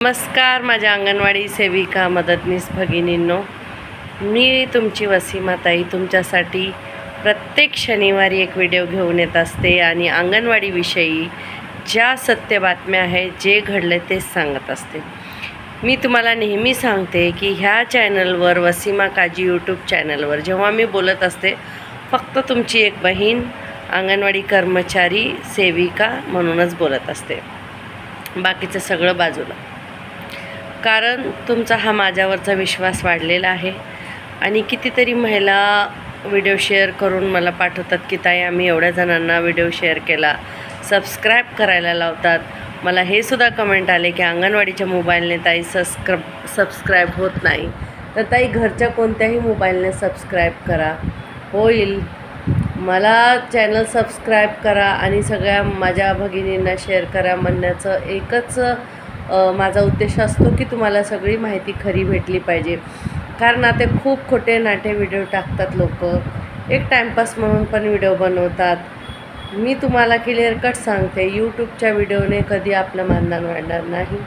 नमस्कार माझ्या अंगणवाडी सेविका मदतनीस भगिनींनो, मी तुमची वसीमाताई तुमच्यासाठी प्रत्येक शनिवारी एक व्हिडिओ घेऊन येत असते आणि अंगणवाडीविषयी ज्या सत्य बातम्या आहेत, जे घडले तेच सांगत असते। मी तुम्हाला नेहमी सांगते की ह्या चॅनलवर वसीमा काजी यूट्यूब चॅनलवर जेव्हा मी बोलत असते फक्त तुमची एक बहीण अंगणवाडी कर्मचारी सेविका म्हणूनच बोलत असते, बाकीचं सगळं बाजूला। कारण तुमचा हा माझ्यावरचा विश्वास वाढलेला आहे आणि कितीतरी महिला व्हिडिओ शेअर करून मला पाठवतात की ताई आम्ही एवढ्या जणांना व्हिडिओ शेअर केला, सबस्क्राईब करायला लावतात। मला हे सुद्धा कमेंट आले की अंगणवाडीच्या मोबाईलने ताई सबस्क्राईब होत नाही, तर ताई घरच्या कोणत्याही मोबाईलने सबस्क्राईब करा, होईल। मला चॅनल सबस्क्राईब करा आणि सगळ्या माझ्या भगिनींना शेअर करा म्हणण्याचं एकच माझा उद्देश असतो की तुम्हाला सगळी माहिती खरी भेटली पाहिजे। कारण आता खूप खोटे नाटे व्हिडिओ टाकतात लोक, एक टाईमपास म्हणून पण व्हिडिओ बनवतात। मी तुम्हाला क्लिअर कट सांगते, यूट्यूबच्या व्हिडिओने कधी आपलं मानधन वाढणार नाही,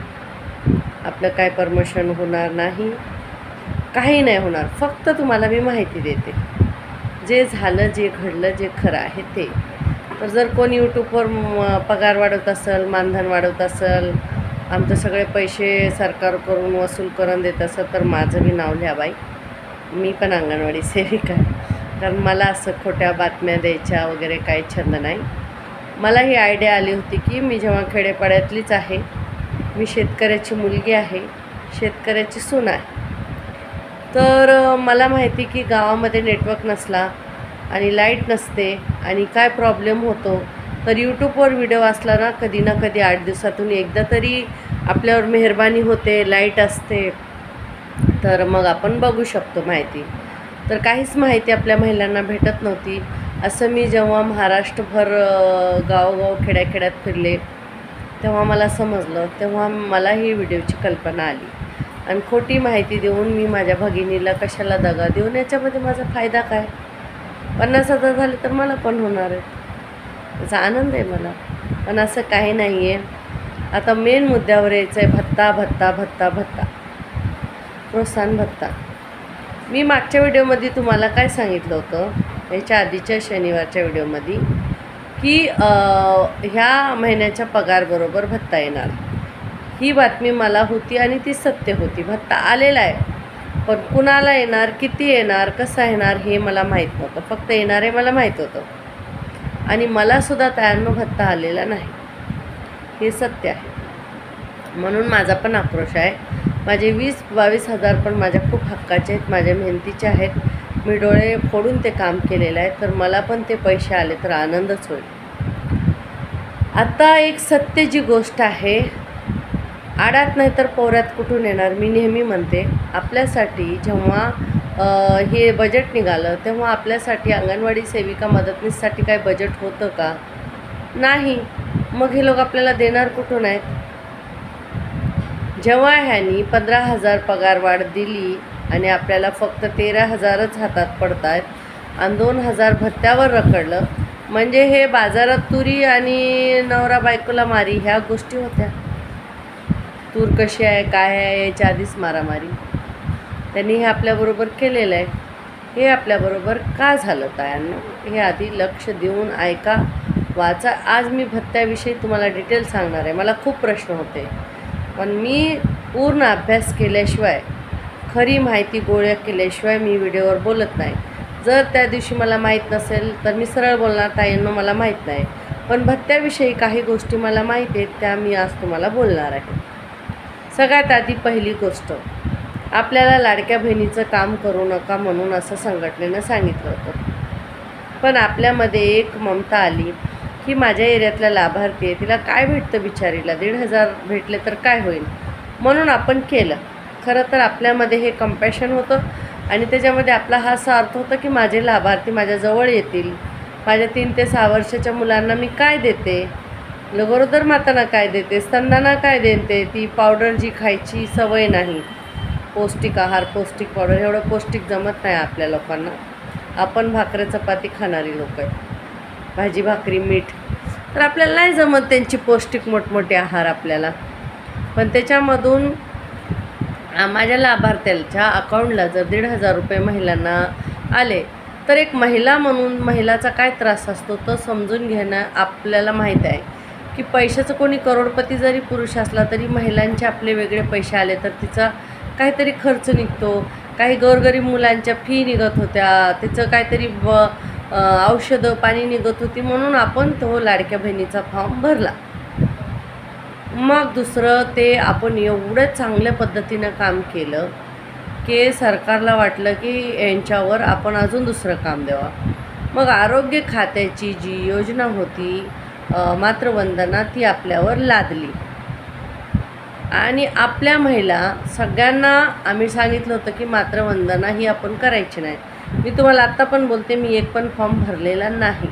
आपलं काय प्रमोशन होणार नाही, काही नाही होणार। फक्त तुम्हाला मी माहिती देते, जे झालं, जे घडलं, जे खरं आहे ते। तर जर कोण यूट्यूबवर पगार वाढवत असेल, मानधन वाढवत असेल, आमचे सगळे पैसे सरकार करून वसूल करून देत असं, तर माझं बी नाव लिहा बाई, मी पण अंगणवाडी सेविका आहे। कारण मला असं खोट्या बातम्या द्यायच्या वगैरे काही छंद नाही। मला ही आयडिया आली होती की मी जेव्हा खेडेपाड्यातलीच आहे, मी शेतकऱ्याची मुलगी आहे, शेतकऱ्याची सून आहे, तर मला माहिती की गावामध्ये नेटवर्क नसला आणि लाईट नसते आणि काय प्रॉब्लेम होतो, तर यूट्यूबवर व्हिडिओ असला ना कधी 8 दिवसातून एकदा तरी आपल्यावर मेहरबानी होते, लाईट असते, तर मग आपण बघू शकतो माहिती। तर काहीच माहिती आपल्या महिलांना भेटत नव्हती। असं मी जेव्हा महाराष्ट्रभर गावोगाव खेड्याखेड्यात फिरले तेव्हा मला समजलं, तेव्हा मला ही व्हिडिओची कल्पना आली आणि खोटी माहिती देऊन मी माझ्या भगिनीला कशाला दगा देऊन, याच्यामध्ये माझा फायदा काय? 50,000 झाले तर मला पण होणार आहे, त्याचा आनंद आहे मला। पण असं काही नाही आहे। आता मेन मुद्द्यावर यायचं आहे, भत्ता प्रोत्साहन भत्ता। मी मागच्या व्हिडिओमध्ये तुम्हाला काय सांगितलं होतं, याच्या आधीच्या शनिवारच्या व्हिडिओमध्ये, की ह्या महिन्याच्या पगारबरोबर भत्ता येणार, ही बातमी मला होती आणि ती सत्य होती। भत्ता आलेला आहे, पण कुणाला येणार, किती येणार, कसा येणार हे मला माहीत नव्हतं, फक्त येणारे मला माहीत होतं आणि मलासुद्धा त्यानं भत्ता आलेला नाही, हे सत्य आहे। म्हणून माझा पण आक्रोश आहे। माझे 20-22 हजार पण माझ्या खूप हक्काचे आहेत, माझ्या मेहनतीचे आहेत, मी डोळे फोडून ते काम केलेलं आहे, तर मला पण ते पैसे आले तर आनंदच होईल। आता एक सत्य जी गोष्ट आहे, आडात नाही तर पोऱ्यात कुठून येणार, मी नेहमी म्हणते। आपल्यासाठी जेव्हा हे बजेट निघालं तेव्हा आपल्यासाठी अंगणवाडी सेविका मदतनीससाठी काय बजेट होतं का? नाही। मग हे लोक आपल्याला देणार कुठून आहेत? जेव्हा ह्यांनी 15,000 पगारवाढ दिली आणि आपल्याला फक्त 13,000च हातात पडत आहेत आणि 2,000 भत्त्यावर रखडलं, म्हणजे हे बाजारात तुरी आणि नवरा बायकोला मारी ह्या गोष्टी होत्या। तूर कशी आहे, काय आहे, याच्या आधीच मारामारी त्यांनी हे आपल्याबरोबर केलेलं आहे। हे आपल्याबरोबर का झालं तायांनो, हे आधी लक्ष देऊन ऐका, वाचा। आज मी भत्त्याविषयी तुम्हाला डिटेल सांगणार आहे। मला खूप प्रश्न होते, पण मी पूर्ण अभ्यास केल्याशिवाय, खरी माहिती गोळा केल्याशिवाय मी व्हिडिओवर बोलत नाही। जर त्या दिवशी मला माहीत नसेल तर मी सरळ बोलणार, ताईंनो मला माहीत नाही, पण भत्त्याविषयी काही गोष्टी मला माहीत आहेत, त्या मी आज तुम्हाला बोलणार आहे। सगळ्यात आधी पहिली गोष्ट, आपल्याला लाडक्या बहिणीचं काम करू नका म्हणून असं संघटनेनं सांगितलं होतं, पण आपल्यामध्ये एक ममता आली की माझ्या एरियातल्या लाभार्थी आहे, तिला काय भेटतं बिचारीला, 1,500 भेटले तर काय होईल, म्हणून आपण केलं। खरं तर आपल्यामध्ये हे कंपॅशन होतं आणि त्याच्यामध्ये आपला हा स्वार्थ होता की माझे लाभार्थी माझ्याजवळ येतील, माझ्या 3 ते 6 वर्षाच्या मुलांना मी काय देते, गरोदर मातांना काय देते, स्तनांना काय देते, ती पावडर जी खायची सवय नाही, पौष्टिक आहार, पौष्टिक पावडर, एवढं पौष्टिक जमत नाही आपल्या लोकांना। आपण भाकरी चपाती खाणारी लोक आहेत, भाजी भाकरी मीठ, तर आपल्याला नाही जमत त्यांची पौष्टिक मोठमोठे आहार आपल्याला। पण त्याच्यामधून माझ्या लाभार्थ्याच्या अकाउंटला जर 1,500 रुपये महिलांना आले तर एक महिला म्हणून महिलाचा काय त्रास असतो तो समजून घेणं आपल्याला माहीत आहे की पैशाचं कोणी करोडपती जरी पुरुष असला तरी महिलांचे आपले वेगळे पैसे आले तर तिचा काहीतरी खर्च निघतो, काही गोरगरीब मुलांच्या फी निघत होत्या, तिचं काहीतरी औषधं पाणी निघत होती, म्हणून आपण तो लाडक्या बहिणीचा फॉर्म भरला. मग दुसरं ते आपण एवढं चांगल्या पद्धतीनं काम केलं की सरकारला वाटलं की यांच्यावर आपण अजून दुसरं काम द्यावं. मग आरोग्य खात्याची जी योजना होती मातृवंदना ती आपल्यावर लादली आणि आपल्या महिला सगळ्यांना आम्ही सांगितलं होतं की मातृवंदना ही आपण करायची नाही. मी तुम्हाला आत्ता पण बोलते, मी एक पण फॉर्म भरलेला नाही.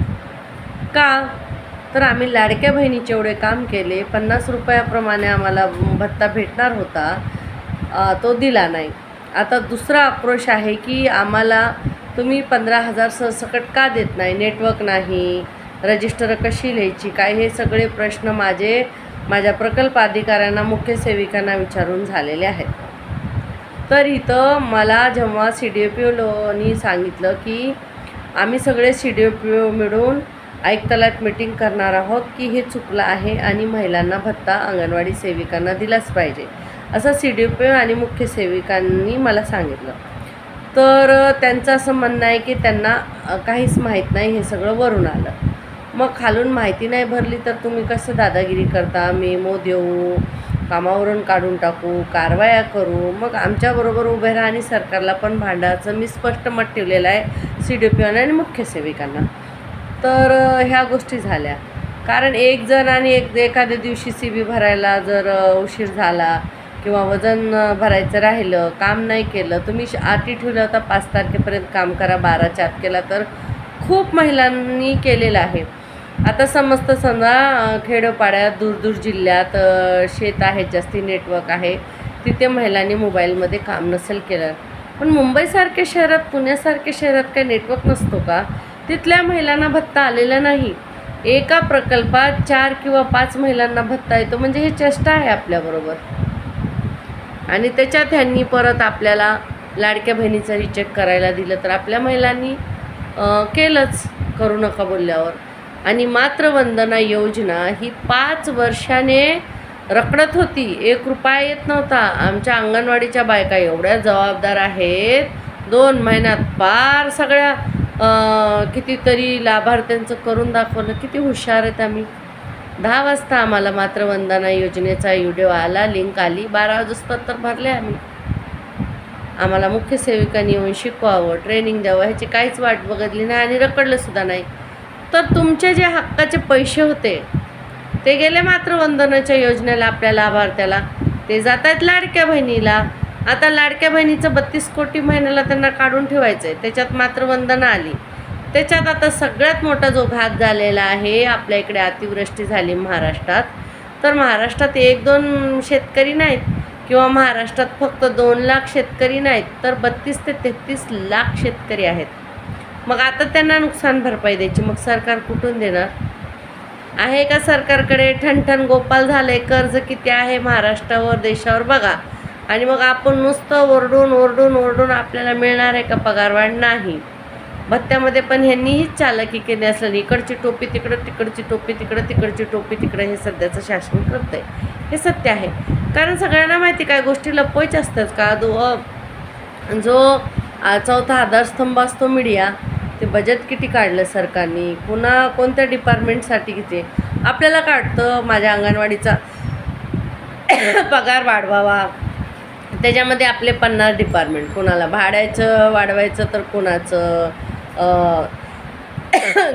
का तर आम्ही लाडक्या बहिणीचे एवढे काम केले, 50 रुपयाप्रमाणे आम्हाला भत्ता भेटणार होता, तो दिला नाही. आता दुसरा आक्रोश आहे की आम्हाला तुम्ही 15,000 सरसकट का देत नाही, नेटवर्क नाही, रजिस्टर कशी लिहायची काय, हे सगळे प्रश्न माझ्या प्रकल्प अधिकाऱ्यांना मुख्य सेविकांना विचारून झालेले आहेत. तर इथं मला जेव्हा CDPOनी सांगितलं की आम्ही सगळे CDPO मिळून आयुक्तालयात मीटिंग करणार आहोत की हे चुकलं आहे आणि महिलांना भत्ता अंगणवाडी सेविकांना दिलाच पाहिजे असं CDPO आणि मुख्य सेविकांनी मला सांगितलं. तर त्यांचं असं म्हणणं आहे की त्यांना काहीच माहीत नाही, हे सगळं वरून आलं. मग खालून माहिती नाही भरली तर तुम्ही कसं दादागिरी करता, मेमो देऊ, कामावरून काढून टाकू, कारवाया करू, मग आमच्याबरोबर उभे राहा आणि सरकारला पण भांडायचं मी स्पष्ट मत ठेवलेलं आहे CDPO आणि मुख्य सेविकांना. तर ह्या गोष्टी झाल्या. कारण एक जण आणि एखाद्या दिवशी CB भरायला जर उशीर झाला किंवा वजन भरायचं राहिलं, काम नाही केलं, तुम्ही अटी ठेवलं होता 5 तारखेपर्यंत काम करा, 12च्या आत केला तर खूप महिलांनी केलेलं आहे. आता समजतं समजा खेडोपाड्यात दूर जिल्ह्यात शेत आहेत, जास्ती नेटवर्क आहे, तिथे महिलांनी मोबाईलमध्ये काम नसेल केलं. पण मुंबईसारख्या शहरात, पुण्यासारख्या शहरात काही नेटवर्क नसतो का? तिथल्या महिलांना भत्ता आलेला नाही. एका प्रकल्पात 4 किंवा 5 महिलांना भत्ता येतो, म्हणजे हे चेष्टा आहे आपल्याबरोबर. आणि त्याच्यात ह्यांनी परत आपल्याला लाडक्या बहिणीचं रिचेक करायला दिलं तर आपल्या महिलांनी केलंच करू नका बोलल्यावर. आणि मातृवंदना योजना ही 5 वर्षाने रखडत होती, 1 रुपया येत नव्हता. आमच्या अंगणवाडीच्या बायका एवढ्या जबाबदार आहेत, 2 महिन्यात पार सगळ्या कितीतरी लाभार्थ्यांचं करून दाखवलं. किती हुशार आहेत आम्ही. 10 वाजता आम्हाला मातृवंदना योजनेचा व्हिडिओ आला, लिंक आली, 12 वाजता तर भरले आम्ही. आम्हाला मुख्य सेविकांनी येऊन शिकवावं, ट्रेनिंग द्यावं, ह्याची काहीच वाट बघितली नाही आणि रखडलंसुद्धा नाही. तर तुमचे जे हक्काचे पैसे होते ते गेले मातृवंदनाच्या योजनेला, आपल्या लाभार्थ्याला, ते जात आहेत लाडक्या बहिणीला. आता लाडक्या बहिणीचं 32 कोटी महिन्याला त्यांना काढून ठेवायचं आहे, त्याच्यात मातृवंदना आली. त्याच्यात आता सगळ्यात मोठा जो घात झालेला आहे, आपल्या इकडे अतिवृष्टी झाली महाराष्ट्रात, तर महाराष्ट्रात 1-2 शेतकरी नाहीत किंवा महाराष्ट्रात फक्त 2 लाख शेतकरी नाहीत, तर 32 ते 33 लाख शेतकरी आहेत. मग आता त्यांना नुकसान भरपाई द्यायची, मग सरकार कुठून देणार? आहे का सरकारकडे? ठणठण गोपाल झाले, कर्ज किती आहे महाराष्ट्रावर, देशावर बघा. आणि मग आपण नुसतं ओरडून आपल्याला मिळणार आहे का पगारवाढ? नाही. भत्त्यामध्ये पण ह्यांनी हीच चालाकी केली असलं, इकडची टोपी तिकडं, तिकडची टोपी तिकडं, तिकडची टोपी तिकडं, हे सध्याचं शासन करतं आहे. हे सत्य आहे. कारण सगळ्यांना माहिती काय गोष्टी लपवायच्या असतात का? जो 4था आधारस्तंभ असतो मीडिया, ते बजेट किती काढलं सरकारने, पुन्हा कोणत्या डिपार्टमेंटसाठी किती आपल्याला काढतं. माझ्या अंगणवाडीचा पगार वाढवावा, त्याच्यामध्ये आपले 50 डिपार्टमेंट, कोणाला भाड्याचं वाढवायचं तर कोणाचं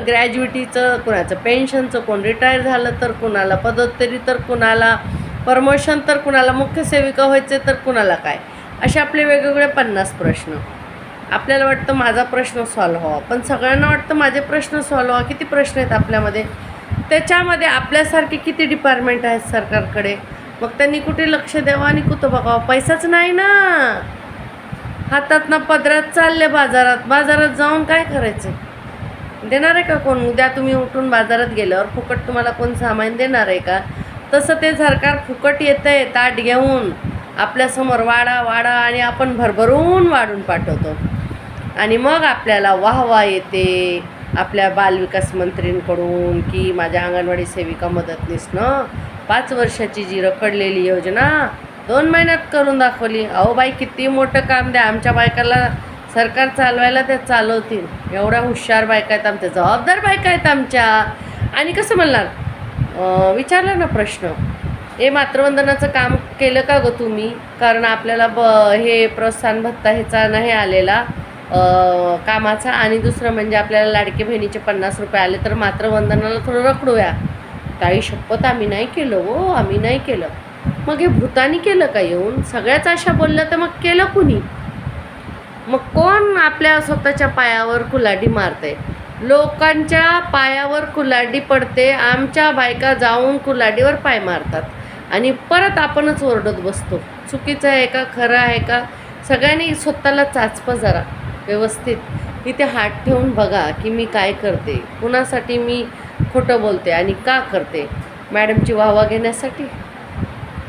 ग्रॅज्युएटीचं, कोणाचं पेन्शनचं, कोण रिटायर झालं तर कोणाला पदोत्तरी, तर कोणाला प्रमोशन, तर कोणाला मुख्य सेविका व्हायचे, तर कोणाला काय, असे आपले वेगवेगळे 50 प्रश्न. आपल्याला वाटतं माझा प्रश्न सॉल्व व्हावा, पण सगळ्यांना वाटतं माझे प्रश्न सॉल्व व्हावा. किती प्रश्न आहेत आपल्यामध्ये, त्याच्यामध्ये आपल्यासारखे किती डिपार्टमेंट आहेत सरकारकडे. मग त्यांनी कुठे लक्ष द्यावं आणि कुठं बघावं? पैसाच नाही ना हातात ना, पदरात चालले बाजारात जाऊन काय करायचं? देणार आहे का कोण? उद्या तुम्ही उठून बाजारात गेल्यावर फुकट तुम्हाला कोण सामान देणार आहे का? तसं ते सरकार फुकट येतं आहे ताट घेऊन आपल्यासमोर वाढा वाढा आणि आपण भरभरून वाढून पाठवतो आणि मग आपल्याला वाहवा येते आपल्या बालविकास मंत्रींकडून की माझ्या अंगणवाडी सेविका मदतनीसनं 5 वर्षाची जी रखडलेली योजना 2 महिन्यात करून दाखवली. अहो बाई, किती मोठं काम द्या, आमच्या बायकाला सरकार चालवायला ते चालवतील. एवढ्या हुशार बायका आहेत आमच्या, जबाबदार बायका आहेत आमच्या. आणि कसं म्हणणार, विचारलं ना प्रश्न, हे मातृवंदनाचं काम केलं का गं तुम्ही? कारण आपल्याला हे प्रोत्साहन भत्ता ह्याचा नाही आलेला कामाचा. आणि दुसरं म्हणजे आपल्याला लाडकी बहिणीचे 50 रुपये आले तर मातृवंदनाला थोडं रखडूया. काही शपथ आम्ही नाही केलं हो, आम्ही नाही केलं. मग हे भूतानी केलं का येऊन? सगळ्याच अशा बोलल्या तर मग केलं कुणी? मग कोण आपल्या स्वतःच्या पायावर कुलाडी मारते? लोकांच्या पायावर कुलाडी पडते. आमच्या बायका जाऊन कुलाडीवर पाय मारतात आणि परत आपणच ओरडत बसतो. चुकीचं आहे का, खरं आहे का? सगळ्यांनी स्वतःला चाचपं जरा व्यवस्थित इथे हात ठेवून बघा की मी काय करते, कुणासाठी मी खोटं बोलते आणि का करते. मॅडमची वाहवा घेण्यासाठी?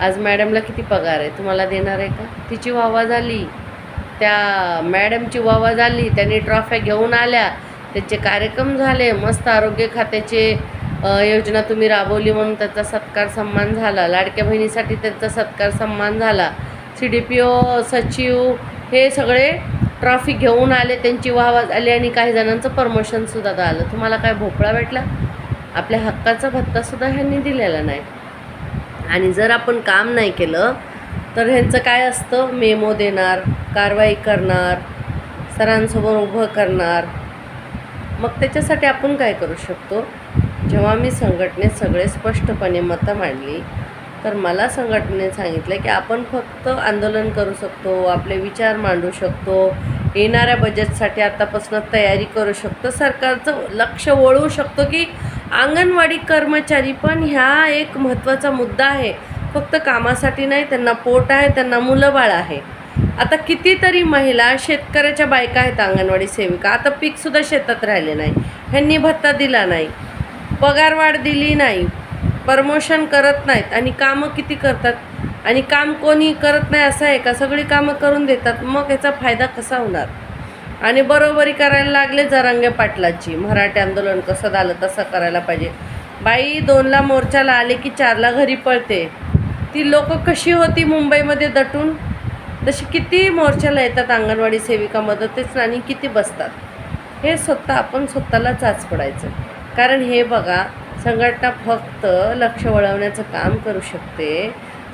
आज मॅडमला किती पगार आहे तुम्हाला देणार आहे का? तिची वाहवा झाली, त्या मॅडमची वाहवा झाली, त्यांनी ट्रॉफ्या घेऊन आल्या, त्याचे कार्यक्रम झाले, मस्त आरोग्य खात्याचे योजना तुम्ही राबवली म्हणून त्याचा सत्कार सन्मान झाला, लाडक्या बहिणीसाठी त्यांचा सत्कार सन्मान झाला, CDPO सचिव हे सगळे ट्रॉफी घेऊन आले, त्यांची वाहवा झाली आणि काही जणांचं प्रमोशनसुद्धा झालं. तुम्हाला काय भोपळा भेटला? आपल्या हक्काचा भत्तासुद्धा ह्यांनी दिलेला नाही. आणि जर आपण काम नाही केलं तर ह्यांचं काय असतं, मेमो देणार, कारवाई करणार, सरांसमोर उभं करणार. मग त्याच्यासाठी आपण काय करू शकतो? जेव्हा मी संघटनेत सगळे स्पष्टपणे मतं मांडली तर मला संघटनेने सांगितलं की आपण फक्त आंदोलन करू शकतो, आपले विचार मांडू शकतो, येणाऱ्या बजेटसाठी आतापासून तयारी करू शकतो, सरकारचं लक्ष वळवू शकतो की अंगणवाडी कर्मचारी पण ह्या एक महत्त्वाचा मुद्दा आहे. फक्त कामासाठी नाही, त्यांना पोट आहे, त्यांना मुलं बाळ आहे. आता कितीतरी महिला शेतकऱ्याच्या बायका आहेत अंगणवाडी सेविका, आता पीकसुद्धा शेतात राहिले नाही, ह्यांनी भत्ता दिला नाही, पगारवाढ दिली नाही, प्रमोशन करत नाहीत आणि कामं किती करतात. आणि काम कोणी करत नाही असं आहे का? सगळी कामं करून देतात. मग याचा फायदा कसा होणार? आणि बरोबरी करायला लागले जरांगे पाटलाची, मराठी आंदोलन कसं झालं तसं करायला पाहिजे. बाई 2ला मोर्चाला आले की 4ला घरी पळते. ती लोक कशी होती मुंबईमध्ये दटून, तशी किती मोर्चाला येतात अंगणवाडी सेविका मदतीस आणि किती बसतात. हे आपण स्वतःला चाच पडायचं. कारण हे बघा, संघटना फक्त लक्ष वळवण्याचं काम करू शकते.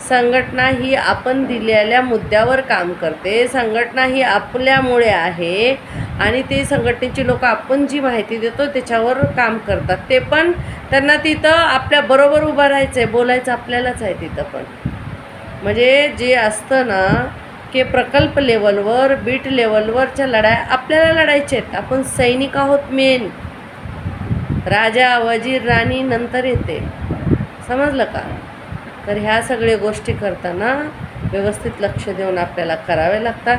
संघटना ही आपण दिलेल्या मुद्द्यावर काम करते. संघटना ही आपल्यामुळे आहे आणि ते संघटनेची लोक आपण जी माहिती देतो त्याच्यावर काम करतात. ते पण त्यांना तिथं आपल्याबरोबर उभं राहायचं आहे, बोलायचं आपल्यालाच आहे तिथं पण. म्हणजे जे असतं ना की प्रकल्प लेवलवर, बीट लेवलवरच्या लढाया आपल्याला लढायच्या आहेत. आपण सैनिक आहोत मेन. राजा, वजीर, राणी नंतर येते. समजलं का? तर ह्या सगळ्या गोष्टी करताना व्यवस्थित लक्ष देऊन आपल्याला करावे लागतात.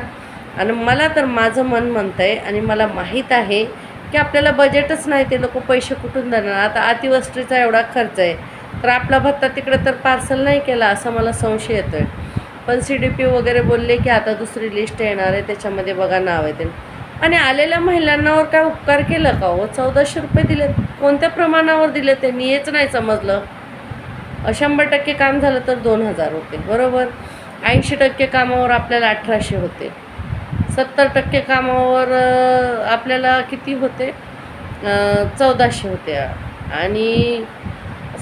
आणि मला तर माझं मन म्हणतं आहे आणि मला माहीत आहे की आपल्याला बजेटच नाही, ते लोक पैसे कुठून देणार. आता अतिवस्त्रीचा एवढा खर्च आहे तर आपला भत्ता तिकडे तर पार्सल नाही केला असं मला संशय येतो आहे. पण CDPO वगैरे बोलले की आता दुसरी लिस्ट येणार आहे, त्याच्यामध्ये बघा नाव आहे ते. आणि आलेल्या महिलांनावर काय उपकार केलं का हो? 1400 रुपये दिले. कोणत्या प्रमाणावर दिले त्यांनी हेच नाही समजलं. 100% काम झालं तर 2000 होते, बरोबर. 80% कामावर आपल्याला 1800 होते. 70% कामावर आपल्याला किती होते? 1400 होते. आणि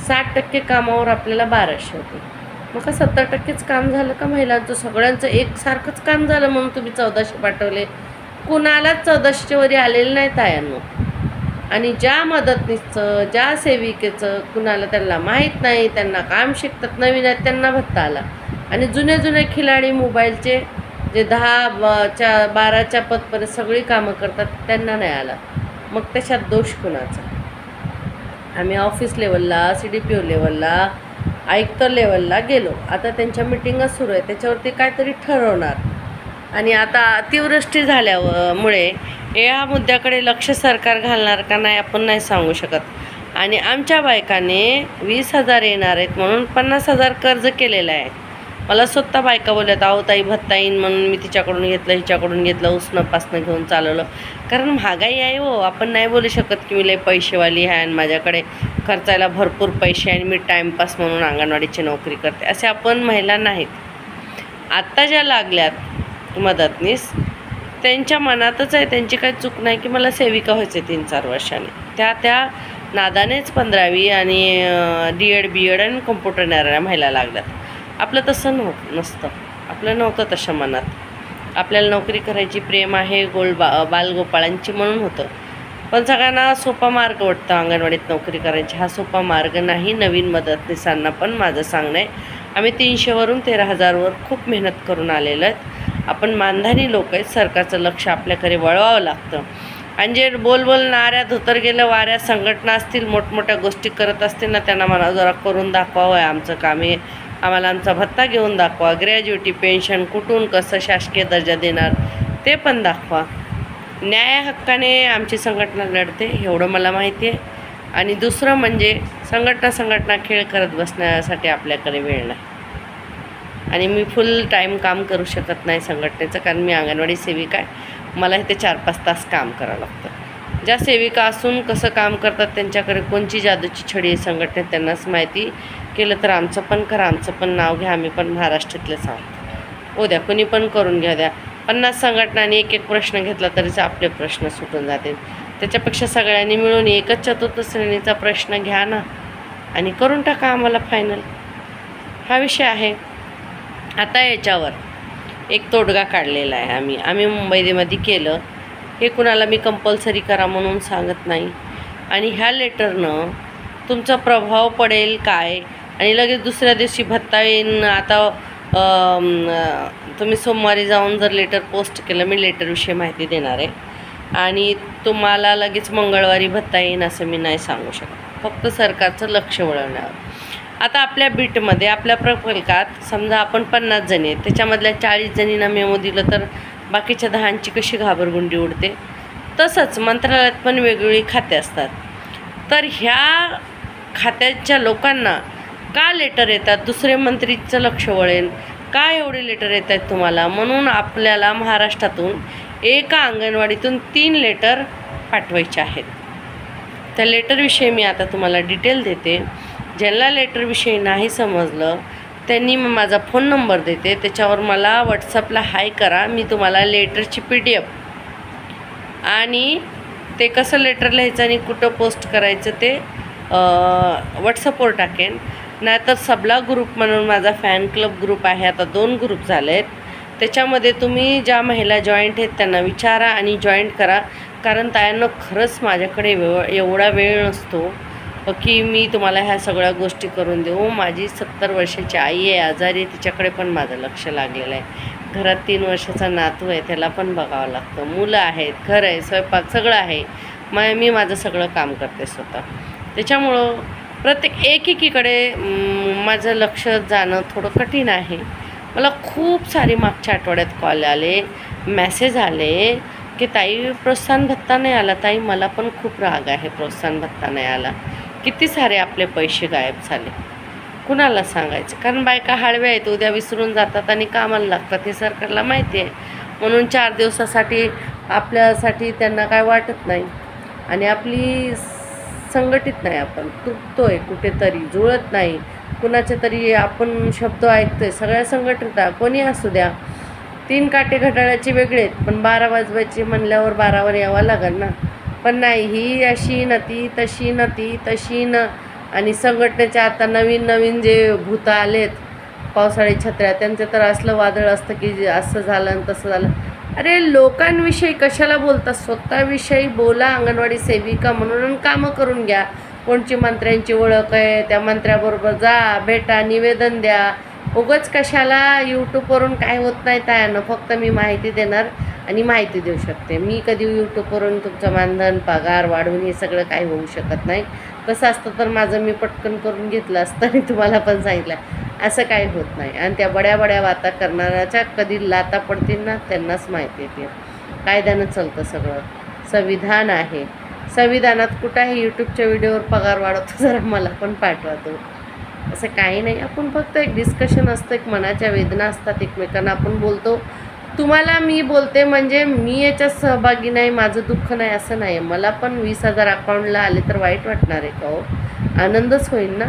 60% कामावर आपल्याला 1200 होते. मग का 70%च काम झालं का महिलांचं? सगळ्यांचं एकसारखंच काम झालं म्हणून तुम्ही 1400 पाठवले. कुणालाच 1400च्या वरी आलेलं नाही तायांनो. आणि ज्या मदतनीसचं, ज्या सेविकेचं कुणाला त्यांना माहीत नाही, त्यांना काम शिकतात नवीन आहेत, त्यांना भत्ता आला. आणि जुने खिलाडी मोबाईलचे जे 10च्या 12च्या पदपर्यंत सगळी कामं करतात त्यांना नाही आला. मग त्याच्यात दोष कुणाचा? आम्ही ऑफिस लेवलला, CDPO लेवलला, आयुक्त लेवलला गेलो. आता त्यांच्या मिटिंगा सुरू आहे, त्याच्यावरती काहीतरी ठरवणार. आणि आता अतिवृष्टी झाल्यामुळे या मुद्द्याकडे लक्ष सरकार घालणार का नाही आपण नाही सांगू शकत. आणि आमच्या बायकाने 20,000 येणार आहेत म्हणून 50,000 कर्ज केलेलं आहे. मला स्वतः बायका बोलत आहो ताई भत्ता येईन म्हणून मी तिच्याकडून घेतलं हिच्याकडून घेतलं उसणं पासणं घेऊन चालवलं. कारण महागाई आहे हो. आपण नाही बोलू शकत की मी लई पैसेवाली आहे आणि माझ्याकडे खर्चायला भरपूर पैसे आणि मी टाईमपास म्हणून अंगणवाडीची नोकरी करते असे आपण महिला नाहीत. आत्ता ज्या लागल्यात मदतनीस त्यांच्या मनातच आहे, त्यांची काही चूक नाही की मला सेविका व्हायचं 3-4 वर्षांनी. त्या नादानेच 15वी आणि DED BED आणि कम्प्युटर येणाऱ्या महिला लागल्यात. आपलं तसं नसतं. आपलं नव्हतं तशा मनात. आपल्याला नोकरी करायची प्रेम आहे बालगोपाळांची म्हणून होतं. पण सगळ्यांना सोपा मार्ग वाटतं अंगणवाडीत नोकरी करायची. हा सोपा मार्ग नाही. नवीन मदतनीसांना पण माझं सांगणं आहे, आम्ही 300वरून 13,000वर खूप मेहनत करून आलेलो आहेत. आपण मानधानी लोक आहेत. सरकारचं लक्ष आपल्याकडे वळवावं लागतं. आणि जे बोल नाऱ्या धोतर गेलं वाऱ्या संघटना असतील मोठमोठ्या गोष्टी करत असतील ना त्यांना मला जरा करून दाखवावं आहे आमचं काम आहे. आम्हाला आमचा भत्ता घेऊन दाखवा, ग्रॅज्युएटी पेन्शन कुठून कसं शासकीय दर्जा देणार ते पण दाखवा. न्याय हक्काने आमची संघटना लढते एवढं मला माहिती आहे. आणि दुसरं म्हणजे संघटना खेळ करत बसण्यासाठी आपल्याकडे वेळ नाही. आणि मी फुल टाईम काम करू शकत नाही संघटनेचं, कारण मी अंगणवाडी सेविका आहे. मला इथे 4-5 तास काम करावं लागतं. ज्या सेविका असून कसं काम करतात त्यांच्याकडे कोणची जादूची छडी आहे संघटनेत त्यांनाच माहिती. केलं तर आमचं पण करा, आमचं पण नाव घ्या, आम्ही पण महाराष्ट्रातलेच आहोत. उद्या कोणी पण करून घ्या द्या. 50 संघटनांनी एक प्रश्न घेतला तरीच आपले प्रश्न सुटून जातील. त्याच्यापेक्षा सगळ्यांनी मिळून एकच चतुर्थ श्रेणीचा प्रश्न घ्या ना आणि करून टाका आम्हाला फायनल. हा विषय आहे. आता याच्यावर एक तोडगा काढलेला आहे आम्ही मुंबईमध्ये केलं. हे कुणाला मी कंपल्सरी करा म्हणून सांगत नाही. आणि ह्या लेटरनं तुमचा प्रभाव पडेल काय आणि लगेच दुसऱ्या दिवशी भत्ता येईन. आता तुम्ही सोमवारी जाऊन जर लेटर पोस्ट केलं, मी लेटरविषयी माहिती देणार आहे आणि तुम्हाला लगेच मंगळवारी भत्ता येईन असं मी नाही सांगू शकत. फक्त सरकारचं लक्ष वळवण्यावर. आता आपल्या बीटमध्ये आपल्या प्रकल्पात समजा आपण 50 जणी आहेत, त्याच्यामधल्या 40 जणींना मेमो दिलं तर बाकीच्या 10ची कशी घाबरगुंडी उडते. तसंच मंत्रालयात पण वेगवेगळी खाते असतात. तर ह्या खात्याच्या लोकांना का लेटर येतात, दुसरे मंत्रीचं लक्ष वळेल का एवढे लेटर येत आहेत तुम्हाला, म्हणून आपल्याला महाराष्ट्रातून एका अंगणवाडीतून 3 लेटर पाठवायचे आहेत. त्या लेटरविषयी मी आता तुम्हाला डिटेल देते. ज्यांना लेटरविषयी नाही समजलं त्यांनी माझा फोन नंबर देते, त्याच्यावर मला व्हॉट्सअपला हाय करा. मी तुम्हाला लेटरची PDF आणि ते कसं लेटर लिहायचं आणि कुठं पोस्ट करायचं ते व्हॉट्सअपवर टाकेन. नाहीतर सबला ग्रुप म्हणून माझा फॅन क्लब ग्रुप आहे, आता 2 ग्रुप झाले आहेत. त्याच्यामध्ये तुम्ही ज्या महिला जॉईंट आहेत त्यांना विचारा आणि जॉईंट करा. कारण तायांना खरंच माझ्याकडे एवढा वेळ नसतो की मी तुम्हाला ह्या सगळ्या गोष्टी करून देऊ. माझी 70 वर्षाची आई आहे, आजारी आहे, तिच्याकडे पण माझं लक्ष लागलेलं आहे. घरात 3 वर्षाचा नातू आहे, त्याला पण बघावं लागतं. मुलं आहेत, घर आहे, स्वयंपाक सगळं आहे. मी माझं सगळं काम करते स्वतः. त्याच्यामुळं प्रत्येक एकीकडे माझं लक्ष जाणं थोडं कठीण आहे. मला खूप सारी मागच्या आठवड्यात कॉल आले, मेसेज आले की ताई प्रोत्साहन भत्ता नाही आला. ताई मला पण खूप राग आहे, प्रोत्साहन भत्ता नाही आला. किती सारे आपले पैसे गायब झाले. कुणाला सांगायचं, कारण बायका हळव्या आहेत, उद्या विसरून जातात आणि कामाला लागतात. हे सरकारला माहिती आहे. म्हणून 4 दिवसासाठी आपल्यासाठी त्यांना काय वाटत नाही आणि आपली संघटित नाही. आपण तुटतोय कुठेतरी, जुळत नाही. कुणाचे तरी आपण शब्द ऐकतोय. सगळ्या संघटित कोणी असू द्या. 3 काटे घड्याळाचे वेगळे आहेत, पण 12 वाजवायचे म्हणल्यावर 12वर यावं लागेल ना. पण नाही, ही अशी न ती तशी न ती तशी न. आणि संघटनेच्या आता नवीन जे भूत आलेत पावसाळी छत्र्या, त्यांचं तर असलं वादळ असतं की असं झालं आणि तसं झालं. अरे लोकांविषयी कशाला बोलता, स्वतःविषयी बोला. अंगणवाडी सेविका म्हणून कामं करून घ्या. कोणची मंत्र्यांची ओळख आहे त्या मंत्र्याबरोबर जा, भेटा, निवेदन द्या. उगाच कशाला यूट्यूबवरून काय होत नाही त्यानं. फक्त मी माहिती देणार आणि माहिती देऊ शकते. मी कधी यूट्यूबवरून तुमचं मानधन पगार वाढवून हे सगळं काही होऊ शकत नाही. तसं असतं तर माझं मी पटकन करून घेतलं असतं आणि तुम्हाला पण सांगितलं. असं काही होत नाही. आणि त्या बड्या वाता करणाऱ्याच्या कधी लाता पडतील ना त्यांनाच माहिती येते. कायद्यानं चालतं सगळं. संविधान आहे. संविधानात कुठं आहे यूट्यूबच्या व्हिडिओवर पगार वाढवतो, जरा मला पण पाठवा तो. असं काही नाही, आपण फक्त एक डिस्कशन असतं, एक मनाच्या वेदना असतात एकमेकांना आपण बोलतो. तुम्हाला मी बोलते म्हणजे मी याच्यात सहभागी नाही, माझं दुःख नाही असं नाही. मला पण 20,000 अकाउंटला आले तर वाईट वाटणार आहे का हो? आनंदच होईल ना.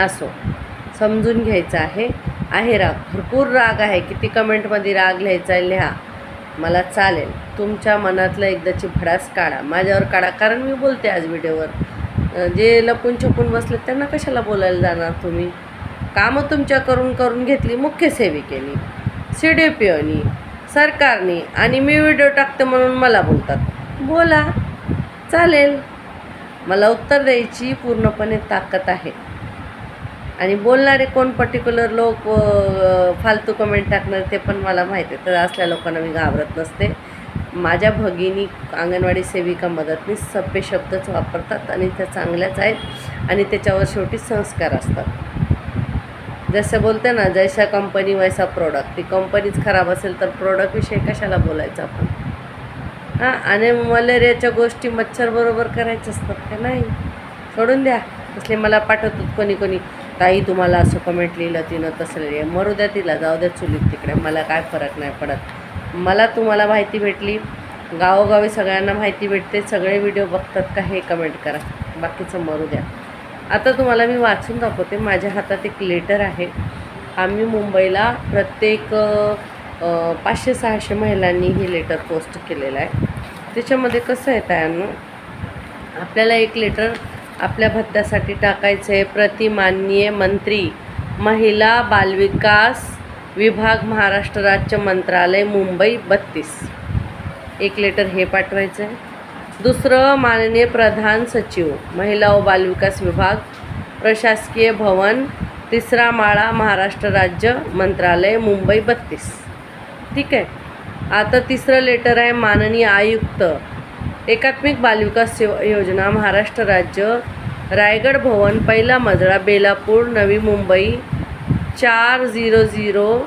असो, समजून घ्यायचं आहे राग, भरपूर राग आहे. किती कमेंटमध्ये राग लिहायचा आहे लिहा, मला चालेल. तुमच्या मनातलं एकदाची भडास काढा, माझ्यावर काढा, कारण मी बोलते आज व्हिडिओवर. जे लपून छपून बसले त्यांना कशाला बोलायला जाणार तुम्ही? कामं तुमच्या करून घेतली, मुख्य सेविकेनी, CDPOनी, सरकारनी, आणि मी व्हिडिओ टाकते म्हणून मला बोलतात. बोला, चालेल. मला उत्तर द्यायची पूर्णपणे ताकद आहे. आणि बोलणारे कोण पर्टिक्युलर लोक फालतू कमेंट टाकणार ते पण मला माहिती आहे. तर असल्या लोकांना मी घाबरत नसते. माझ्या भगिनी अंगणवाडी सेविका मदतनीस सभ्य शब्दच वापरतात आणि त्या चांगल्याच आहेत आणि त्याच्यावर शेवटी संस्कार असतात. जसं बोलते ना, जैसा कंपनी वैसा प्रोडक्ट. ती कंपनीच खराब असेल तर प्रोडक्टविषयी कशाला बोलायचं आपण? हां, आणि मलेरियाच्या गोष्टी मच्छरबरोबर करायच्या असतात का? नाही, सोडून द्या. असले मला पाठवतात कोणी ताई तुम्हाला असं कमेंट लिहिलं तिनं तसं लिहिलं. मरू द्या तिला, जाऊ द्या चुलीत तिकडे, मला काय फरक नाही पडत. मला तुम्हाला माहिती भेटली, गावोगावी सगळ्यांना माहिती भेटते, सगळे व्हिडिओ बघतात का हे कमेंट करा, बाकीचं मरू द्या. आता तुम्हाला मी वाचून दाखवते. माझ्या हातात एक लेटर आहे. आम्ही मुंबईला प्रत्येक 500-600 महिलांनी ही लेटर पोस्ट केलेलं आहे. त्याच्यामध्ये कसं आहे तायांनो, आपल्याला एक लेटर आपल्या भत्त्यासाठी टाकायचं आहे. प्रतिमाननीय मंत्री महिला बालविकास विभाग महाराष्ट्र राज्य मंत्रालय मुंबई 32. एक लेटर हे पाठवायचं आहे. दुसरं, माननीय प्रधान सचिव महिला व बालविकास विभाग प्रशासकीय भवन 3रा माळा महाराष्ट्र राज्य मंत्रालय मुंबई 32. ठीक आहे. आता तिसरं लेटर आहे, माननीय आयुक्त एकात्मिक बालविकास योजना महाराष्ट्र राज्य रायगड भवन 1ला मजला बेलापूर नवी मुंबई 4006.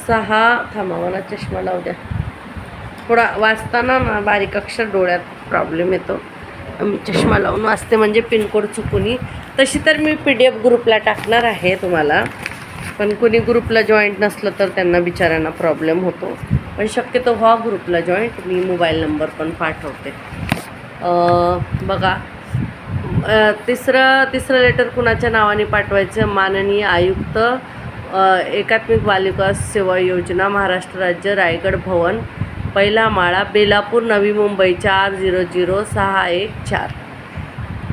थांबा, मला चष्मा लावू द्या. थोडा वाचताना ना बारीक अक्षर डोळ्यात प्रॉब्लेम येतो. चष्मा लावून वाचते म्हणजे पिनकोड चुकून. तशी तर मी PDF ग्रुपला टाकणार आहे तुम्हाला, पण कोणी ग्रुपला जॉईंट नसलं तर त्यांना बिचाऱ्यांना प्रॉब्लेम होतो. पण शक्यतो व्हा ग्रुपला जॉईंट. मी मोबाईल नंबर पण पाठवते. बघा, तिसरं लेटर कुणाच्या नावाने पाठवायचं? माननीय आयुक्त एकात्मिक बालविकास सेवा योजना महाराष्ट्र राज्य रायगड भवन 1ला माळा बेलापूर नवी मुंबई 400614.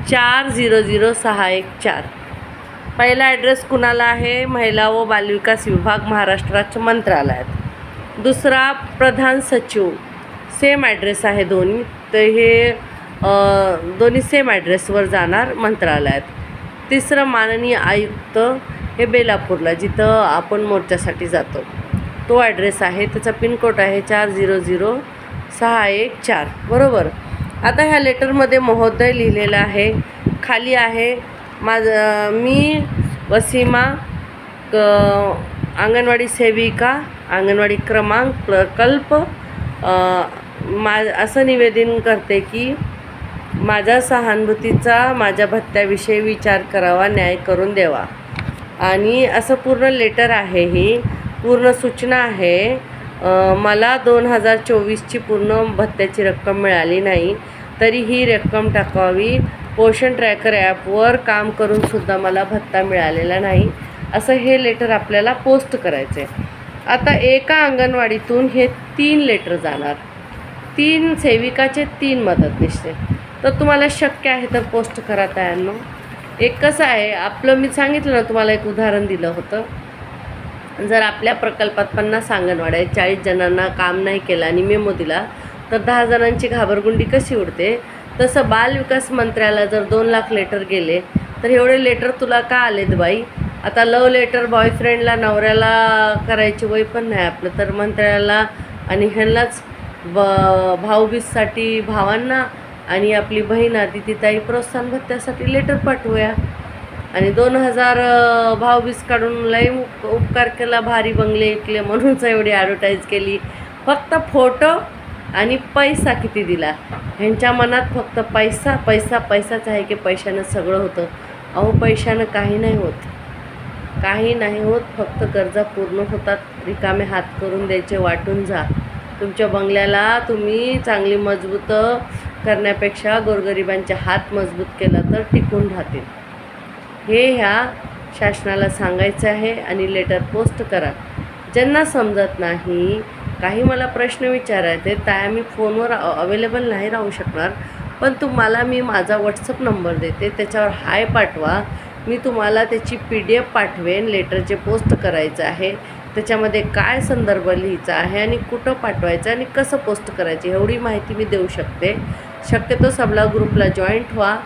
400614. पहिला ॲड्रेस कुणाला आहे? महिला व बालविकास विभाग महाराष्ट्र राज्य मंत्रालयात. दुसरा, प्रधान सचिव, सेम ॲड्रेस आहे दोन्ही. तर हे दोन्ही सेम ॲड्रेसवर जाणार मंत्रालयात. तिसरं, माननीय आयुक्त हे बेलापूरला, जिथं आपण मोर्चासाठी जातो, तो ॲड्रेस आहे. त्याचा पिनकोड आहे 400614. बरोबर. आता ह्या लेटरमध्ये महोदय लिहिलेलं आहे. खाली आहे मी वसीमा अंगणवाडी सेविका, अंगणवाडी क्रमांक प्रकल्प, असं निवेदन करते की माझ्या सहानुभूतीचा माझ्या भत्त्याविषयी विचार करावा, न्याय करून द्यावा. आणि असं पूर्ण लेटर आहे. ही पूर्ण सूचना आहे. मला 2024ची पूर्ण भत्त्याची रक्कम मिळाली नाही, तरी ही रक्कम टाकावी. पोषण ट्रॅकर ॲपवर काम करूनसुद्धा मला भत्ता मिळालेला नाही, असं हे लेटर आपल्याला पोस्ट करायचं आहे. आता एका अंगणवाडीतून हे 3 लेटर जाणार, 3 सेविकाचे 3 मदतनीसचे. तर तुम्हाला शक्य आहे तर पोस्ट करा तायांनो. एक कसं आहे आपलं, मी सांगितलं ना तुम्हाला, एक उदाहरण दिलं होतं. जर आपल्या प्रकल्पात 50 अंगणवाड्या आहेत, 40 जणांना काम नाही केलं आणि मेमो दिला, तर 10 जणांची घाबरगुंडी कशी उडते? तसं बालविकास मंत्र्याला जर 2 लाख लेटर गेले, तर एवढे लेटर तुला का आलेत बाई? आता लव लेटर बॉयफ्रेंडला, नवऱ्याला करायची वय पण नाही आपलं, तर मंत्र्याला आणि ह्यांनाच भाऊबीजसाठी भावांना आणि आपली बहीण आदितीताई प्रोत्साहन भत्त्यासाठी लेटर पाठवूया. आणि 2000 भाऊबीज काढून लई उपकार केला, भारी बंगले ऐकले म्हणूनच एवढी ॲडव्हर्टाईज केली. फक्त फोटो आणि पैसा किती दिला, ह्यांच्या मनात फक्त पैसा पैसा पैसाच आहे की पैशानं सगळं होतं. अहो पैशानं काही नाही होत, काही नाही होत. फक्त गरजा पूर्ण होतात. रिकामे हात करून द्यायचे, वाटून जा. तुमच्या बंगल्याला तुम्ही चांगली मजबूत करण्यापेक्षा गोरगरिबांचे हात मजबूत केला तर टिकून राहतील. हे ह्या शासनाला सांगायचं आहे. आणि लेटर पोस्ट करा. ज्यांना समजत नाही, काही मला प्रश्न विचारायचे, त्या मी फोनवर अवेलेबल नाही राहू शकणार, पण तुम्हाला मी माझा व्हॉट्सअप नंबर देते, त्याच्यावर हाय पाठवा. मी तुम्हाला त्याची PDF पाठवेन. लेटरचे पोस्ट करायचं आहे, त्याच्यामध्ये काय संदर्भ लिहायचा आहे आणि कुठं पाठवायचं आणि कसं पोस्ट करायचं एवढी माहिती मी देऊ शकते. शक्यतो सबला ग्रुपला जॉईंट व्हा.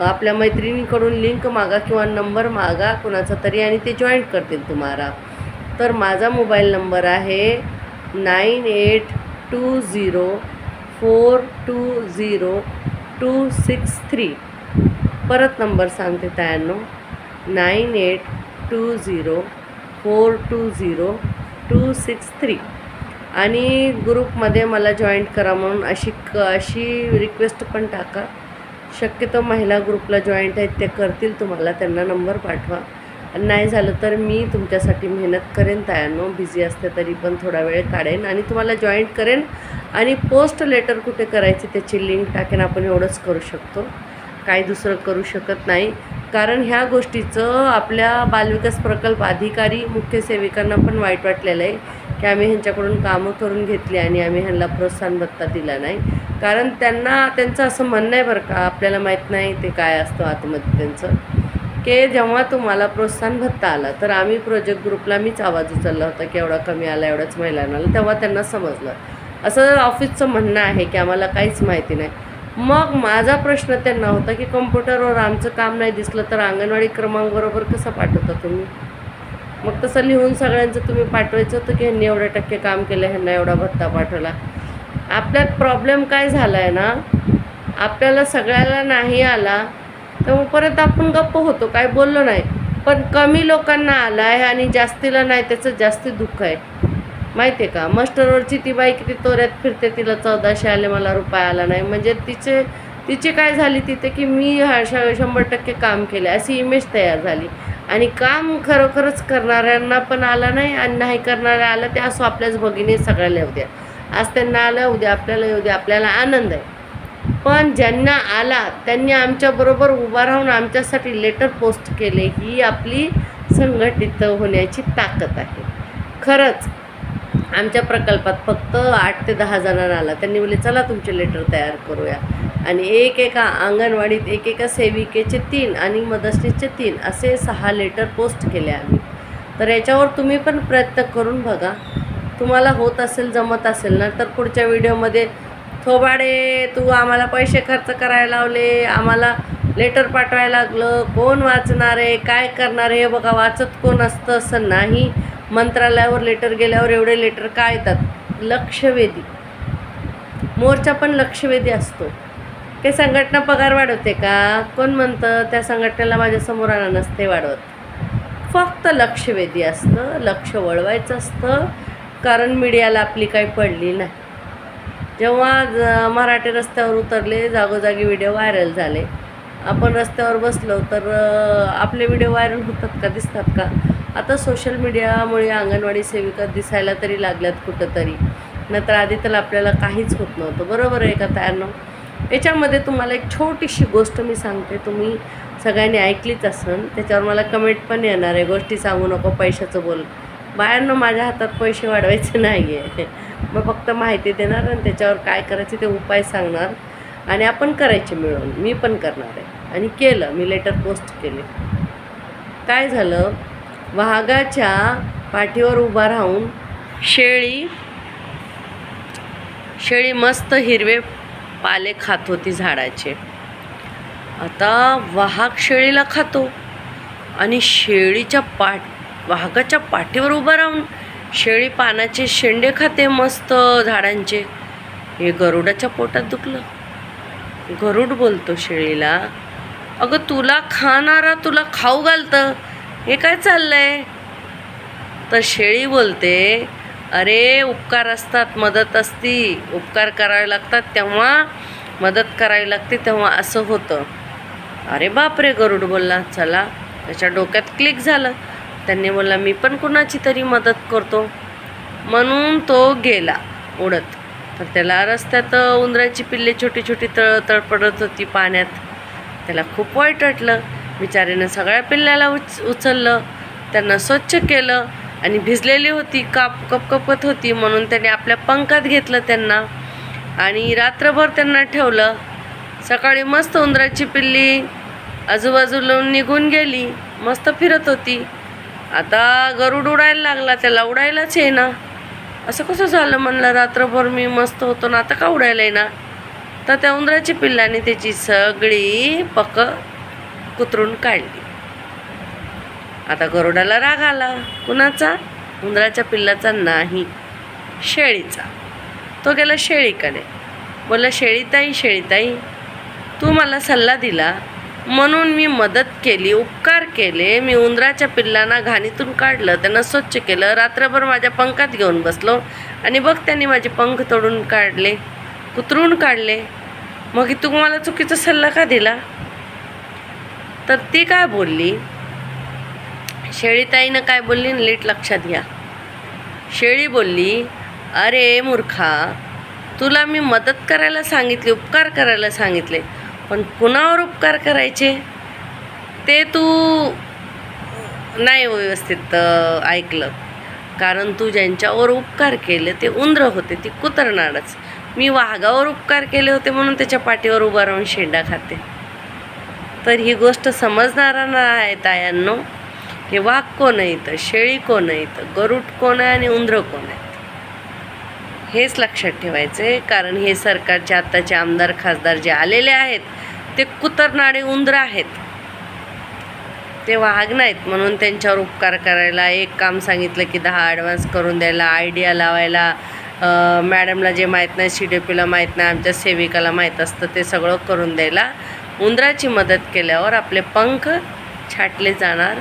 आपल्या मैत्रिणीकडून लिंक मागा किंवा नंबर मागा कुणाचा तरी आणि ते जॉईंट करतील तुम्हाला. तर माझा मोबाईल नंबर आहे 9820420263. परत नंबर सांगते तायांनो, 9820420263. आणि ग्रुपमध्ये मला जॉईंट करा म्हणून अशी रिक्वेस्ट पण टाका. शक्यतो महिला ग्रुपला जॉईंट आहेत ते करतील तुम्हाला, त्यांना नंबर पाठवा. नाही झालं तर मी तुमच्यासाठी मेहनत करेन तायांनो. बिझी असते तरी पण थोडा वेळ काढेन आणि तुम्हाला जॉईंट करेन. आणि पोस्ट लेटर कुठे करायची त्याची लिंक टाकेन. आपण एवढंच करू शकतो, काही दुसरं करू शकत नाही. कारण ह्या गोष्टीचं आपल्या बालविकास प्रकल्प अधिकारी मुख्य सेविकांना पण वाईट वाटलेलं आहे की आम्ही ह्यांच्याकडून कामं करून घेतली आणि आम्ही ह्यांना प्रोत्साहन भत्ता दिला नाही. कारण त्यांचं असं म्हणणं आहे बरं का, आपल्याला माहीत नाही ते काय असतं आतमध्ये त्यांचं, की जेव्हा तुम्हाला प्रोत्साहन भत्ता आला तर आम्ही प्रोजेक्ट ग्रुपला मीच आवाज उचलला होता की एवढा कमी आला, एवढाच महिलांना आला. तेव्हा त्यांना समजलं. असं ऑफिसचं म्हणणं आहे की आम्हाला काहीच माहिती नाही. मग माझा प्रश्न त्यांना होता की कम्प्युटरवर आमचं काम नाही दिसलं तर अंगणवाडी क्रमांक बरोबर कसं पाठवता तुम्ही? मग तसं लिहून सगळ्यांचं तुम्ही पाठवायचं होतं की ह्यांनी एवढ्या टक्के काम केलं, ह्यांना एवढा भत्ता पाठवला. आपल्यात प्रॉब्लेम काय झाला आहे ना, आपल्याला सगळ्याला नाही आला तर परत आपण गप्प होतो, काय बोललो नाही. पण कमी लोकांना आला आहे आणि जास्तीला नाही, त्याचं जास्ती दुःख आहे माहिती आहे का. मास्टरवरची ती बाई किती तोऱ्यात फिरते, तिला 1400 आले, मला रुपये आला नाही. म्हणजे तिचे काय झाली तिथे की मी 100% काम केले अशी इमेज तयार झाली. आणि काम खरोखरच करणाऱ्यांना पण आलं नाही आणि नाही करणाऱ्या आलं ते असो आपल्याच भगिनी सगळ्याला येऊ द्या. आज त्यांना आलं, उद्या आपल्याला येऊ द्या, आपल्याला आनंद आहे. पण ज्यांना आला त्यांनी आमच्याबरोबर उभा राहून आमच्यासाठी लेटर पोस्ट केले. ही आपली संघटित होण्याची ताकद आहे. खरंच आमच्या प्रकल्पात फक्त 8 ते 10 जणांना आला. त्यांनी बोलले चला तुमचे लेटर तयार करूया. आणि एका अंगणवाडीत एका सेविकेचे 3 आणि मदतनीसचे 3 असे 6 लेटर पोस्ट केले आम्ही. तर याच्यावर तुम्ही पण प्रयत्न करून बघा. तुम्हाला होत असेल, जमत असेल ना, तर पुढच्या व्हिडिओमध्ये थोबाडे तू आम्हाला पैसे खर्च करायला लावले, आम्हाला लेटर पाठवायला लागलं, कोण वाचणार आहे, काय करणार आहे, हे बघा वाचत कोण असतं असं नाही. मंत्रालयावर लेटर गेल्यावर एवढे लेटर काय येतात, लक्षवेधी. मोर्चा पण लक्षवेधी असतो. ते संघटना पगार वाढवते का? कोण म्हणतं त्या संघटनेला माझ्यासमोर आणा, नसते वाढवत. फक्त लक्षवेधी असतं, लक्ष वळवायचं असतं. कारण मीडियाला आपली काही पडली नाही. जेव्हा मराठे रस्त्यावर उतरले, जागोजागी व्हिडिओ व्हायरल झाले. आपण रस्त्यावर बसलो तर आपले व्हिडिओ व्हायरल होतात का, दिसतात का? आता सोशल मीडियामुळे अंगणवाडी सेविका दिसायला तरी लागल्यात कुठंतरी, नाहीतर आधी तर आपल्याला काहीच होत नव्हतं. बरोबर आहे का तायांनो? याच्यामध्ये तुम्हाला एक छोटीशी गोष्ट मी सांगते, तुम्ही सगळ्यांनी ऐकलीच असेल. त्याच्यावर मला कमेंट पण येणार आहे, गोष्टी सांगू नको, पैशाचं बोल. बायांनो, माझ्या हातात पैसे वाढवायचे नाही आहे. मग फक्त माहिती देणार आणि त्याच्यावर काय करायचे ते उपाय सांगणार आणि आपण करायचे मिळून. मी पण करणार आहे आणि केलं. मी लेटर पोस्ट केले. काय झालं, वाघाच्या पाठीवर उभा राहून शेळी मस्त हिरवे पाले खात होती झाडाचे. आता वाघ शेळीला खातो आणि वाघाच्या पाठीवर उभा राहून शेळी पानाचे शेंडे खाते मस्त झाडांचे. हे गरुडाच्या पोटात दुखलं. गरुड बोलतो शेळीला, अगं तुला खाणारा तुला खाऊ घालतं, हे काय चाललंय? तर शेळी बोलते, अरे उपकार असतात, मदत असती, उपकार करावे लागतात तेव्हा मदत करावी लागते, तेव्हा असं होतं. अरे बापरे, गरुड बोलला. चला, त्याच्या डोक्यात क्लिक झालं. त्यांनी बोलला मी पण कुणाची तरी मदत करतो. म्हणून तो गेला उडत. तर त्याला रस्त्यात उंदराची पिल्ले छोटी छोटी तळपडत होती पाण्यात. त्याला खूप वाईट वाटलं. बिचारीनं सगळ्या पिल्ल्याला उचललं, त्यांना स्वच्छ केलं आणि भिजलेली होती, कपकपत होती, म्हणून त्याने आपल्या पंखात घेतलं त्यांना आणि रात्रभर त्यांना ठेवलं. सकाळी मस्त उंदराची पिल्ली आजूबाजूला निघून गेली, मस्त फिरत होती. आता गरुड उडायला लागला, त्याला उडायलाच येईना. असं कसं झालं म्हणलं, रात्रभर मी मस्त होतो ना, आता का उडायला येईना? तर त्या उंदराची पिल्लाने त्याची सगळी कुतरून काढली. आता गरुडाला राग आला. कुणाचा? उंदराच्या पिल्लाचा नाही, शेळीचा. तो गेला शेळीकडे. बोलला शेळीताई, शेळीताई, तू मला सल्ला दिला म्हणून मी मदत केली, उपकार केले. मी उंदराच्या पिल्लांना घाणीतून काढलं, त्यांना स्वच्छ केलं, रात्रभर माझ्या पंखात घेऊन बसलो आणि बघ त्यांनी माझे पंख तोडून काढले, कुतरून काढले. मग तू मला चुकीचा सल्ला का दिला? तर ती काय बोलली, शेळीताईनं काय बोलली नीट लक्षात घ्या. शेळी बोलली, अरे मूर्खा, तुला मी मदत करायला सांगितली, उपकार करायला सांगितले, पण कुणावर उपकार करायचे ते तू नाही व्यवस्थित ऐकलं. कारण तू ज्यांच्यावर उपकार केले ते उंदरं होते, ती कुतरणारच. मी वाघावर उपकार केले होते म्हणून त्याच्या पाठीवर उभा राहून शेंडा खाते. तर ही गोष्ट समजणारा आहे तायांनो. हे वाघ कोण आहे इथं, शेळी कोण आहे इथं, गरुड कोण आहे आणि उंदरं कोण आहेत, हेच लक्षात ठेवायचे. कारण हे सरकारचे आत्ताचे आमदार खासदार जे आलेले आहेत ते कुतरणारे उंदरं आहेत, ते वाघ नाहीत. म्हणून त्यांच्यावर उपकार करायला, एक काम सांगितलं की 10 ॲडव्हान्स करून द्यायला, आयडिया लावायला, मॅडमला जे माहीत नाही, CDPला माहीत नाही, आमच्या सेविकाला माहीत असतं ते सगळं करून द्यायला. उंदराची मदत केल्यावर आपले पंख छाटले जाणार,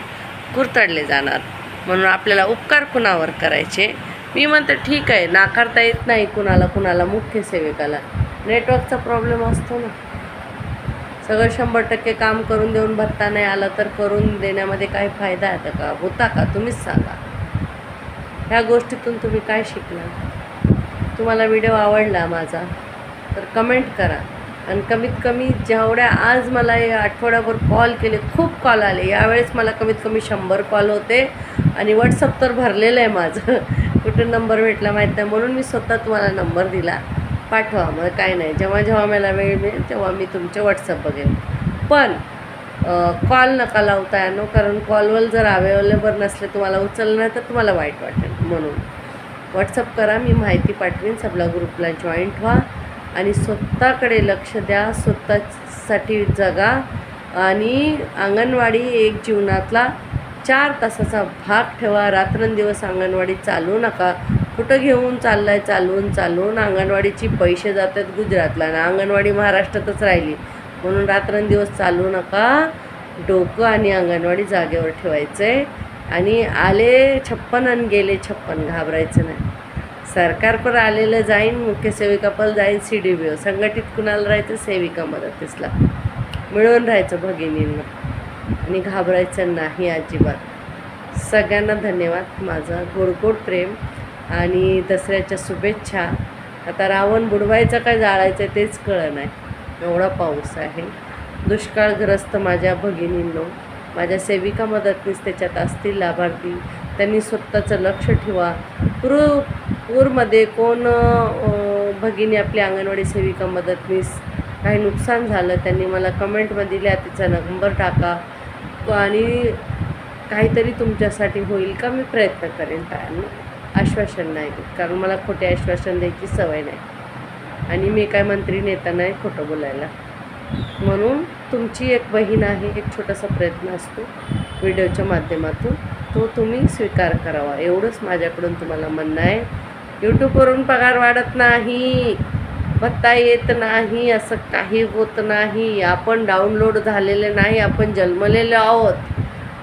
कुरतडले जाणार. म्हणून आपल्याला उपकार कुणावर करायचे? मी म्हणते ठीक आहे, नाकारता येत नाही कुणाला मुख्य सेविकाला. नेटवर्कचा प्रॉब्लेम असतो ना. सगळं 100% काम करून देऊन भत्ता नाही आला तर करून देण्यामध्ये काही फायदा आहे का? होता का? तुम्हीच सांगा. ह्या गोष्टीतून तुम्ही काय शिकला? तुम्हाला व्हिडिओ आवडला माझा तर कमेंट करा. आणि कमीत कमी जेवढ्या आज मला या आठवड्याभर कॉल केले, खूप कॉल आले. यावेळेस मला कमीत कमी 100 कॉल होते आणि व्हॉट्सअप तर भरलेलं आहे माझं. कुठून नंबर भेटला माहीत नाही, म्हणून मी स्वतः तुम्हाला नंबर दिला. पाठवा, मग काय नाही, जेव्हा मला वेळ मिळेल तेव्हा मी तुमचे व्हॉट्सअप बघेन. पण कॉल नका लावता यानो, कारण कॉलवर जर अवेलेबल नसले, तुम्हाला उचललं नाही तर तुम्हाला वाईट वाटेल. म्हणून व्हॉट्सअप करा, मी माहिती पाठवेन. सबला ग्रुपला जॉईंट व्हा आणि स्वतःकडे लक्ष द्या, स्वतःसाठी जगा. आणि अंगणवाडी एक जीवनातला 4 तासाचा भाग ठेवा. रात्रंदिवस अंगणवाडी चालू नका. कुठं घेऊन चाललाय चालवून अंगणवाडीची पैसे जातात गुजरातला ना, अंगणवाडी महाराष्ट्रातच राहिली. म्हणून रात्रंदिवस चालू नका. डोकं आणि अंगणवाडी जागेवर ठेवायचं आहे. आणि आले 56 आणि गेले 56, घाबरायचं नाही. सरकार पण आलेलं जाईन, मुख्य सेविका पण जाईन, CDPO संघटित कुणाला राहायचं, सेविका मदतीसला मिळून राहायचं भगिनींना, आणि घाबरायचं नाही अजिबात. सगळ्यांना धन्यवाद. माझा गोडगोड प्रेम आणि दसऱ्याच्या शुभेच्छा. आता रावण बुडवायचं काय जाळायचं तेच कळलं नाही, एवढा पाऊस आहे. दुष्काळग्रस्त माझ्या भगिनींनो, माझ्या सेविका मदतनीस त्याच्यात असतील लाभार्थी, त्यांनी स्वतःचं लक्ष ठेवा. पूरमध्ये कोण भगिनी आपली अंगणवाडी सेविका मदतनीस काही नुकसान झालं त्यांनी मला कमेंटमध्ये दिल्या, तिचा नंबर टाका आणि काहीतरी तुमच्यासाठी होईल का मी प्रयत्न करेन. आश्वासन नाही देत, कारण मला खोटे आश्वासन द्यायची सवय नाही आणि मी काय मंत्री नेता नाही खोटं बोलायला. म्हणून तुमची एक बहीण आहे, एक छोटासा प्रयत्न असतो व्हिडिओच्या माध्यमातून, तो तुम्ही स्वीकार करावा, एवढंच माझ्याकडून तुम्हाला म्हणणं आहे. यूट्यूबवरून पगार वाढत नाही, भत्ता येत नाही, असं काही होत नाही. आपण डाउनलोड झालेले नाही, आपण जन्मलेले आहोत.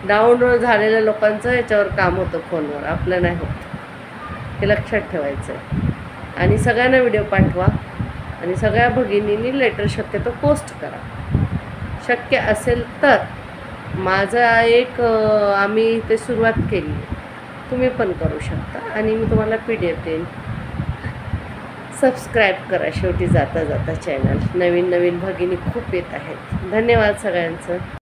डाउनलोड झालेल्या लोकांचं याच्यावर काम होतं फोनवर, आपलं नाही होत. हे लक्षात ठेवायचं आहे. आणि सगळ्यांना व्हिडिओ पाठवा आणि सगळ्या भगिनींनी लेटर शक्यतो पोस्ट करा. शक्य असेल तर माझा एक आम्ही ते सुरुवात केली, तुम्ही पण करू शकता आणि मी तुम्हाला PDF देईन. सबस्क्राईब करा शेवटी जाता जाता चॅनल. नवीन नवीन भगिनी खूप येत आहेत. धन्यवाद सगळ्यांचं.